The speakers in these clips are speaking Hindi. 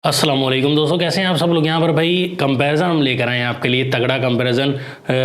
अस्सलाम वालेकुम दोस्तों, कैसे हैं आप सब लोग। यहाँ पर भाई कंपैरिजन हम लेकर आए हैं आपके लिए, तगड़ा कंपैरिजन।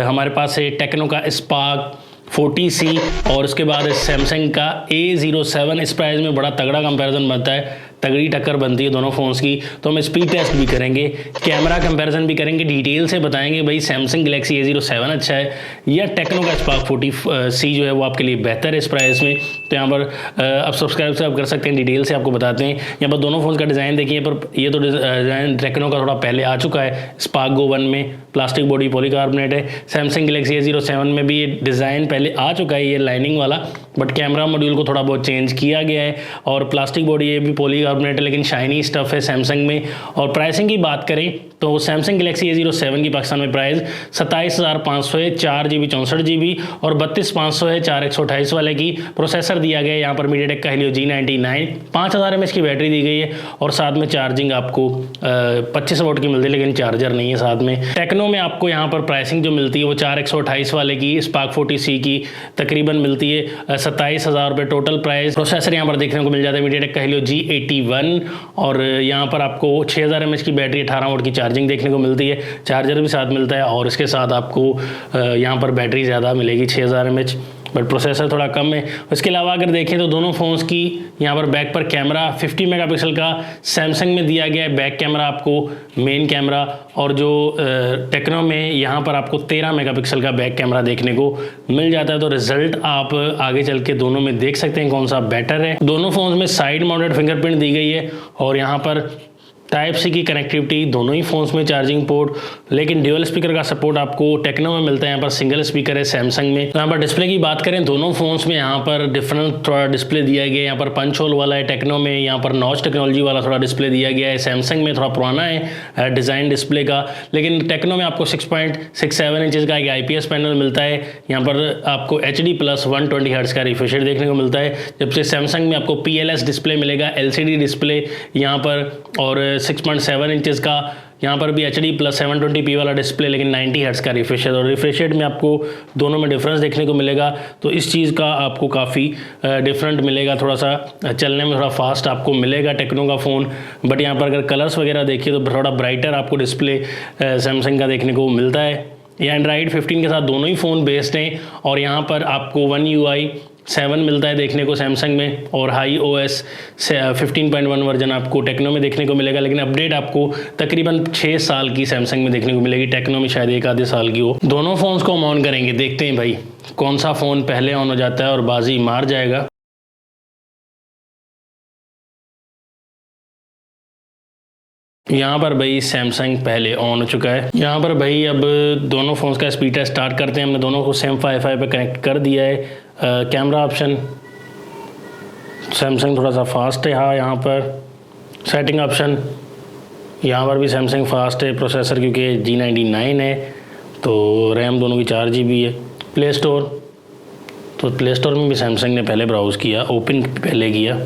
हमारे पास है टेक्नो का स्पार्क 40C और उसके बाद सैमसंग का A07। इस प्राइस में बड़ा तगड़ा कंपैरिजन बनता है, तगड़ी टक्कर बनती है दोनों फ़ोन्स की। तो हम स्पीड टेस्ट भी करेंगे, कैमरा कंपैरिजन भी करेंगे, डिटेल से बताएंगे भाई सैमसंग गैलेक्सी A07 अच्छा है या टेक्नो का स्पार्क 40C जो है वो आपके लिए बेहतर है इस प्राइस में। तो यहाँ पर आप सब्सक्राइब से आप कर सकते हैं, डिटेल से आपको बताते हैं। यहाँ पर दोनों फ़ोन का डिज़ाइन देखिए, पर ये तो डिज़ाइन टेक्नो का थोड़ा पहले आ चुका है। स्पार्क गो 1 में प्लास्टिक बॉडी पॉलीकार्बोनेट है, सैमसंग गैलेक्सी A07 में भी ये डिज़ाइन पहले आ चुका है, ये लाइनिंग वाला, बट कैमरा मॉड्यूल को थोड़ा बहुत चेंज किया गया है। और प्लास्टिक बॉडी ये भी पॉलीकार्बोनेट है, लेकिन शाइनी स्टफ है सैमसंग में। और प्राइसिंग की बात करें तो सैमसंग गैलेक्सी A07 की पाकिस्तान में प्राइस 27,500 है, 4GB 64GB और 32,500 है 4/128 वाले की। प्रोसेसर दिया गया है यहाँ पर मीडियाटेक का Helio G99, 5000 mAh की बैटरी दी गई है और साथ में चार्जिंग आपको 25 वोट की मिलती है, लेकिन चार्जर नहीं है साथ में। टेक्नो में आपको यहाँ पर प्राइसिंग जो मिलती है वो 4/128 वाले की स्पार्क 40C की तकरीबन मिलती है 27,000 रुपये टोटल प्राइस। प्रोसेसर यहाँ पर देखने को मिल जाता है मीडियाटेक का Helio G81 और यहाँ पर आपको 6000 mAh की बैटरी, 18 वोट की चार्जिंग देखने को मिलती है, चार्जर भी साथ मिलता है और इसके साथ आपको यहाँ पर बैटरी ज़्यादा मिलेगी 6000 mAh, बट प्रोसेसर थोड़ा कम है। उसके अलावा अगर देखें तो दोनों फ़ोन्स की यहाँ पर बैक पर कैमरा 50 मेगापिक्सल का सैमसंग में दिया गया है बैक कैमरा आपको, मेन कैमरा, और जो टेक्नो में यहाँ पर आपको 13 मेगापिक्सल का बैक कैमरा देखने को मिल जाता है। तो रिजल्ट आप आगे चल के दोनों में देख सकते हैं कौन सा बेटर है। दोनों फ़ोन्स में साइड माउंटेड फिंगरप्रिंट दी गई है और यहाँ पर Type-C की कनेक्टिविटी दोनों ही फ़ोन्स में, चार्जिंग पोर्ट, लेकिन ड्यूअल स्पीकर का सपोर्ट आपको टेक्नो में मिलता है, यहाँ पर सिंगल स्पीकर है सैमसंग में। तो यहाँ पर डिस्प्ले की बात करें दोनों फ़ोन्स में यहाँ पर डिफरेंट थोड़ा डिस्प्ले दिया गया है। यहाँ पर पंच होल वाला है टेक्नो में, यहाँ पर नॉच टेक्नोलॉजी वाला थोड़ा डिस्प्ले दिया गया है। सैमसंग में थोड़ा पुराना है डिज़ाइन डिस्प्ले का, लेकिन टेक्नो में आपको 6.67 इंचज़ का एक IPS पैनल मिलता है। यहाँ पर आपको HD+ 120 हर्ट्ज़ का रिफ्रेश रेट देखने को मिलता है, जबकि सैमसंग में आपको PLS डिस्प्ले मिलेगा, LCD डिस्प्ले यहाँ पर, और 6.7 इंचज़ का यहाँ पर भी HD+ 720p वाला डिस्प्ले, लेकिन 90 हर्ट्ज़ का रिफ्रेश रेट। और रिफ्रेश रेट में आपको दोनों में डिफरेंस देखने को मिलेगा, तो इस चीज़ का आपको काफ़ी डिफरेंट मिलेगा, थोड़ा सा चलने में थोड़ा फास्ट आपको मिलेगा टेक्नो का फ़ोन। बट यहाँ पर अगर कलर्स वगैरह देखिए तो थोड़ा ब्राइटर आपको डिस्प्ले सैमसंग का देखने को मिलता है। ये एंड्रॉइड 15 के साथ दोनों ही फ़ोन बेस्ड हैं और यहाँ पर आपको One UI 7 मिलता है देखने को सैमसंग में, और हाई OS 15.1 वर्जन आपको टेक्नो में देखने को मिलेगा, लेकिन अपडेट आपको तकरीबन 6 साल की सैमसंग में देखने को मिलेगी, टेक्नो में शायद 1 आधे साल की हो। दोनों फ़ोन्स को हम ऑन करेंगे, देखते हैं भाई कौन सा फ़ोन पहले ऑन हो जाता है और बाजी मार जाएगा। यहाँ पर भाई सैमसंग पहले ऑन हो चुका है। यहाँ पर भाई अब दोनों फ़ोन्स का स्पीड टेस्ट स्टार्ट करते हैं। हमने दोनों को सेम 5.5 पे कनेक्ट कर दिया है। कैमरा ऑप्शन सैमसंग थोड़ा सा फास्ट है, हाँ यहाँ पर सेटिंग ऑप्शन यहाँ पर भी सैमसंग फास्ट है। प्रोसेसर क्योंकि G99 है, तो रैम दोनों की 4GB है। प्ले स्टोर, तो प्ले स्टोर में भी सैमसंग ने पहले ब्राउज़ किया, ओपन पहले किया।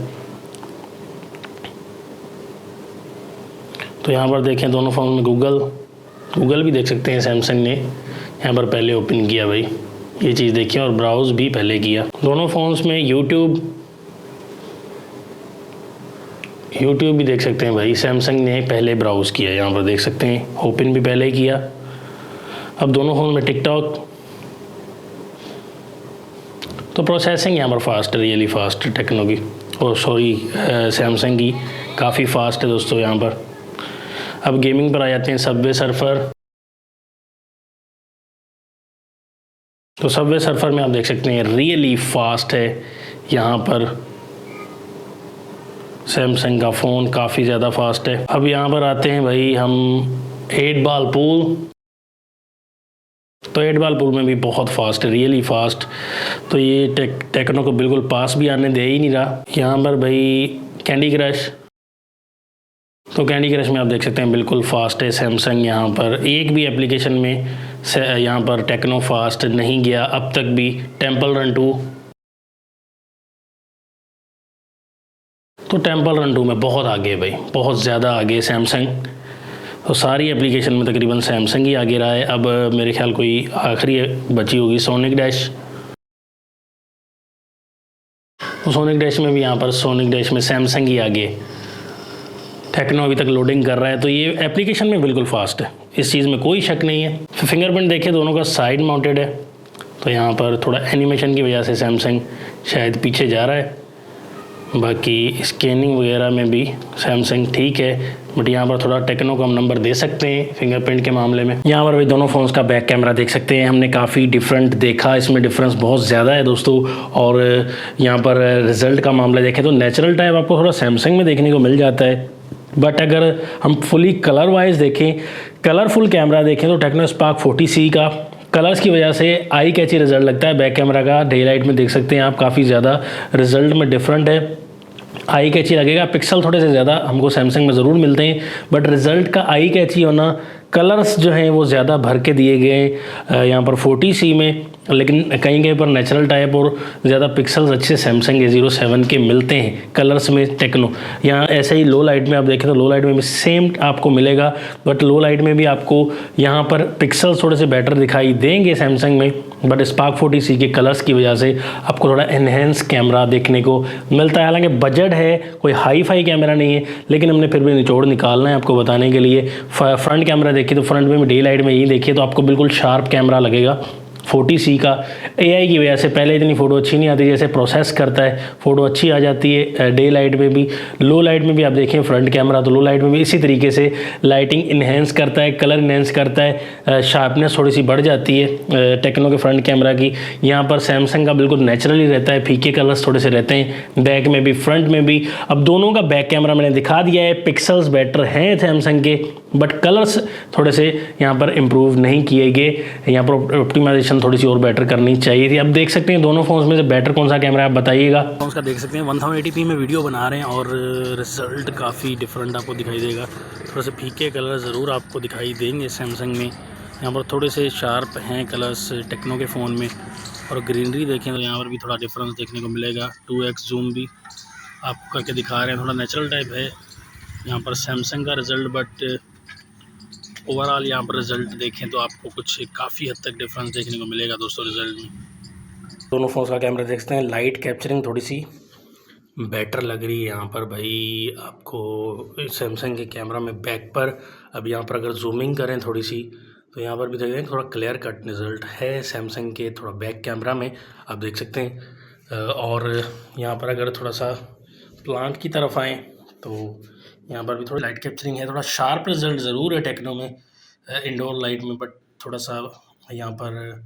तो यहाँ पर देखें दोनों फ़ोन में गूगल भी देख सकते हैं, सैमसंग ने यहाँ पर पहले ओपन किया भाई, ये चीज़ देखिए, और ब्राउज़ भी पहले किया। दोनों फ़ोन्स में यूट्यूब भी देख सकते हैं भाई, सैमसंग ने पहले ब्राउज़ किया, यहाँ पर देख सकते हैं, ओपन भी पहले किया। अब दोनों फ़ोन में टिकटॉक, तो प्रोसेसिंग यहाँ पर फास्ट है, रियली फास्ट है टेक्नो की, और सॉरी सैमसंग की काफ़ी फास्ट है दोस्तों यहाँ पर। अब गेमिंग पर आ जाते हैं, सबवे सर्फर। तो सबवे सर्फर में आप देख सकते हैं रियली फास्ट है यहाँ पर, सैमसंग का फ़ोन काफ़ी ज़्यादा फास्ट है। अब यहाँ पर आते हैं भाई हम 8 बॉल पूल, तो 8 बॉल पूल में भी बहुत फास्ट है, रियली फास्ट। तो ये टेक्नो को बिल्कुल पास भी आने दे ही नहीं रहा। यहाँ पर भाई कैंडी क्रश, तो कैंडी क्रश में आप देख सकते हैं बिल्कुल फास्ट है सैमसंग। यहाँ पर एक भी एप्लीकेशन में यहाँ पर टेक्नो फास्ट नहीं गया अब तक भी। टेम्पल रन 2, तो टेम्पल रन 2 में बहुत आगे है भाई, बहुत ज़्यादा आगे सैमसंग। तो सारी एप्लीकेशन में तकरीबन सैमसंग ही आगे रहा है। अब मेरे ख्याल कोई आखिरी बची होगी सोनिक डैश, तो सोनिक डैश में भी यहाँ पर सोनिक डैश में सैमसंग ही आगे। टेक्नो अभी तक लोडिंग कर रहा है, तो ये एप्लीकेशन में बिल्कुल फास्ट है, इस चीज़ में कोई शक नहीं है। फिंगरप्रिंट देखिए दोनों का साइड माउंटेड है, तो यहाँ पर थोड़ा एनिमेशन की वजह से सैमसंग शायद पीछे जा रहा है। बाकी स्कैनिंग वगैरह में भी सैमसंग ठीक है, बट यहाँ पर थोड़ा टेक्नो को हम नंबर दे सकते हैं फिंगरप्रिंट के मामले में। यहाँ पर भी दोनों फ़ोन्स का बैक कैमरा देख सकते हैं, हमने काफ़ी डिफरेंट देखा, इसमें डिफरेंस बहुत ज़्यादा है दोस्तों। और यहाँ पर रिज़ल्ट का मामला देखें तो नेचुरल टाइप आपको थोड़ा सैमसंग में देखने को मिल जाता है, बट अगर हम फुली कलर वाइज देखें, कलरफुल कैमरा देखें तो टेक्नो स्पार्क 40C का कलर्स की वजह से आई कैची रिजल्ट लगता है। बैक कैमरा का डे लाइट में देख सकते हैं आप, काफ़ी ज़्यादा रिजल्ट में डिफरेंट है, आई कैची लगेगा। पिक्सल थोड़े से ज़्यादा हमको सैमसंग में ज़रूर मिलते हैं, बट रिज़ल्ट का आई कैची होना, कलर्स जो हैं वो ज़्यादा भर के दिए गए यहाँ पर 40C में, लेकिन कहीं कहीं पर नेचुरल टाइप और ज़्यादा पिक्सल्स अच्छे सैमसंग A07 के मिलते हैं कलर्स में टेक्नो। यहाँ ऐसे ही लो लाइट में आप देखें तो लो लाइट में भी सेम आपको मिलेगा, बट लो लाइट में भी आपको यहाँ पर पिक्सल्स थोड़े से बेटर दिखाई देंगे सैमसंग में, बट स्पार्क 40C के कलर्स की वजह से आपको थोड़ा एनहेंस कैमरा देखने को मिलता है। हालांकि बजट है, कोई हाई फाई कैमरा नहीं है, लेकिन हमने फिर भी निचोड़ निकालना है आपको बताने के लिए। फ्रंट कैमरा देखिए तो फ्रंट में डे लाइट में यही देखिए तो आपको बिल्कुल शार्प कैमरा लगेगा 40C का। AI की वजह से पहले इतनी फ़ोटो अच्छी नहीं आती, जैसे प्रोसेस करता है फ़ोटो अच्छी आ जाती है डे लाइट में भी। लो लाइट में भी आप देखें फ्रंट कैमरा, तो लो लाइट में भी इसी तरीके से लाइटिंग इन्हेंस करता है, कलर इन्हेंस करता है, शार्पनेस थोड़ी सी बढ़ जाती है टेक्नो के फ्रंट कैमरा की। यहाँ पर सैमसंग का बिल्कुल नेचुरली रहता है, फीके कलर्स थोड़े से रहते हैं बैक में भी फ्रंट में भी। अब दोनों का बैक कैमरा मैंने दिखा दिया है, पिक्सल्स बेटर हैं सैमसंग के, बट कलर्स थोड़े से यहाँ पर इम्प्रूव नहीं किए गए, यहाँ पर ऑप्टिमाइजेशन थोड़ी सी और बेटर करनी चाहिए थी। अब देख सकते हैं दोनों फोन्स में से बेटर कौन सा कैमरा है, आप बताइएगा। फोन्स का देख सकते हैं 1080p में वीडियो बना रहे हैं और रिजल्ट काफ़ी डिफरेंट आपको दिखाई देगा। थोड़े से फीके कलर ज़रूर आपको दिखाई देंगे सैमसंग में, यहाँ पर थोड़े से शार्प हैं कलर्स टेक्नो के फ़ोन में। और ग्रीनरी देखें तो यहाँ पर भी थोड़ा डिफरेंस देखने को मिलेगा। 2x जूम भी आपको करके दिखा रहे हैं, थोड़ा नेचुरल टाइप है यहाँ पर सैमसंग का रिज़ल्ट, बट ओवरऑल यहाँ पर रिज़ल्ट देखें तो आपको कुछ काफ़ी हद तक डिफरेंस देखने को मिलेगा दोस्तों रिज़ल्ट में। दोनों फ़ोन्स का कैमरा देख सकते हैं, लाइट कैप्चरिंग थोड़ी सी बेटर लग रही है यहाँ पर भाई आपको सैमसंग के कैमरा में बैक पर। अब यहाँ पर अगर जूमिंग करें थोड़ी सी तो यहाँ पर भी देखें थोड़ा क्लियर कट रिज़ल्ट है सैमसंग के थोड़ा बैक कैमरा में, आप देख सकते हैं। और यहाँ पर अगर थोड़ा सा प्लांट की तरफ आएँ तो यहाँ पर भी थोड़ी लाइट कैप्चरिंग है, थोड़ा शार्प रिजल्ट ज़रूर है टेक्नो में इंडोर लाइट में, बट थोड़ा सा यहाँ पर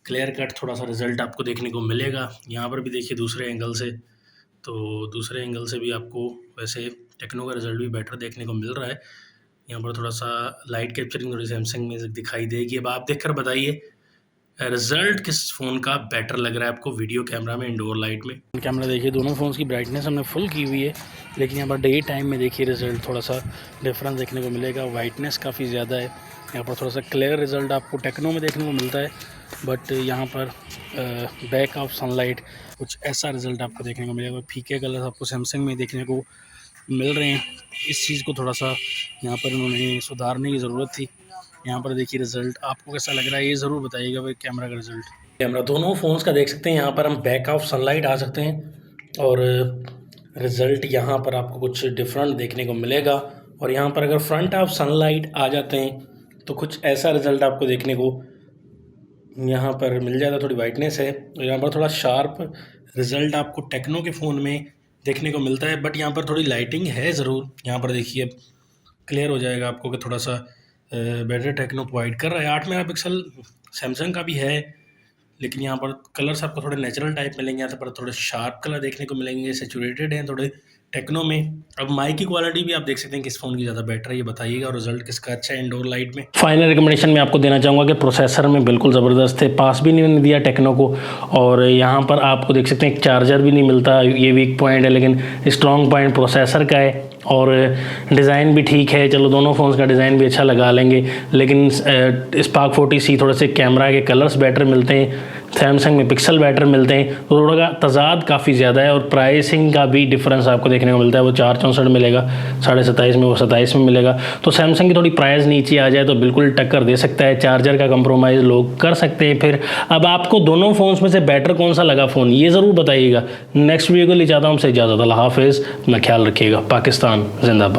क्लियर कट थोड़ा सा रिज़ल्ट आपको देखने को मिलेगा। यहाँ पर भी देखिए दूसरे एंगल से, तो दूसरे एंगल से भी आपको वैसे टेक्नो का रिज़ल्ट भी बेटर देखने को मिल रहा है। यहाँ पर थोड़ा सा लाइट कैप्चरिंग थोड़ी सैमसंग में दिखाई देगी। अब आप देखकर बताइए रिज़ल्ट किस फ़ोन का बेटर लग रहा है आपको वीडियो कैमरा में, इंडोर लाइट में। कैमरा देखिए दोनों फ़ोन्स की ब्राइटनेस हमने फुल की हुई है, लेकिन यहाँ पर डे टाइम में देखिए रिज़ल्ट थोड़ा सा डिफरेंस देखने को मिलेगा। वाइटनेस काफ़ी ज़्यादा है, यहाँ पर थोड़ा सा क्लियर रिज़ल्ट आपको टेक्नो में देखने को मिलता है, बट यहाँ पर बैक ऑफ सनलाइट कुछ ऐसा रिज़ल्ट आपको देखने को मिलेगा। फीके कलर आपको सैमसंग में देखने को मिल रहे हैं, इस चीज़ को थोड़ा सा यहाँ पर उन्होंने सुधारने की ज़रूरत थी। यहाँ पर देखिए रिज़ल्ट आपको कैसा लग रहा है ये ज़रूर बताइएगा भाई कैमरा का रिज़ल्ट। कैमरा दोनों फ़ोन्स का देख सकते हैं, यहाँ पर हम बैक ऑफ सनलाइट आ सकते हैं और रिज़ल्ट यहाँ पर आपको कुछ डिफरेंट देखने को मिलेगा। और यहाँ पर अगर फ्रंट ऑफ सनलाइट आ जाते हैं तो कुछ ऐसा रिज़ल्ट आपको देखने को यहाँ पर मिल जाएगा। थोड़ी वाइटनेस है और यहाँ पर थोड़ा शार्प रिज़ल्ट आपको टेक्नो के फ़ोन में देखने को मिलता है, बट यहाँ पर थोड़ी लाइटिंग है ज़रूर। यहाँ पर देखिए क्लियर हो जाएगा आपको कि थोड़ा सा बेटर टेक्नो प्रोवाइड कर रहा है। 8 मेगापिक्सल सैमसंग का भी है, लेकिन यहाँ पर कलर्स आपको थोड़े नेचुरल टाइप मिलेंगे, यहाँ पर थोड़े शार्प कलर देखने को मिलेंगे, सैचुरेटेड हैं थोड़े टेक्नो में। अब माइक की क्वालिटी भी आप देख सकते हैं किस फ़ोन की ज़्यादा बेटर है, ये बताइएगा। और रिजल्ट किसका अच्छा है इंडोर लाइट में। फाइनल रिकमेंडेशन में आपको देना चाहूँगा कि प्रोसेसर में बिल्कुल ज़बरदस्त है, पास भी नहीं दिया टेक्नो को। और यहाँ पर आपको देख सकते हैं एक चार्जर भी नहीं मिलता, ये वीक पॉइंट है, लेकिन स्ट्रॉन्ग पॉइंट प्रोसेसर का है। और डिज़ाइन भी ठीक है, चलो दोनों फ़ोन्स का डिज़ाइन भी अच्छा लगा लेंगे, लेकिन स्पार्क 40C थोड़े से कैमरा के कलर्स बेटर मिलते हैं, सैमसंग में पिक्सल बेटर मिलते हैं, तो थोड़ा का तजाद काफ़ी ज़्यादा है। और प्राइसिंग का भी डिफरेंस आपको देखने को मिलता है, वो 464 मिलेगा, 27.5 में, वो 27 में मिलेगा। तो सैमसंग की थोड़ी प्राइस नीचे आ जाए तो बिल्कुल टक्कर दे सकता है, चार्जर का कंप्रोमाइज़ लोग कर सकते हैं। फिर अब आपको दोनों फ़ोन्स में से बेटर कौन सा लगा फ़ोन, ये ज़रूर बताइएगा। नेक्स्ट वीडियो को ले जाता हूँ, हमसे इजाज़त, अल्लाह हाफ़िज़, अपना ख्याल रखिएगा। पाकिस्तान जिंदाबाद।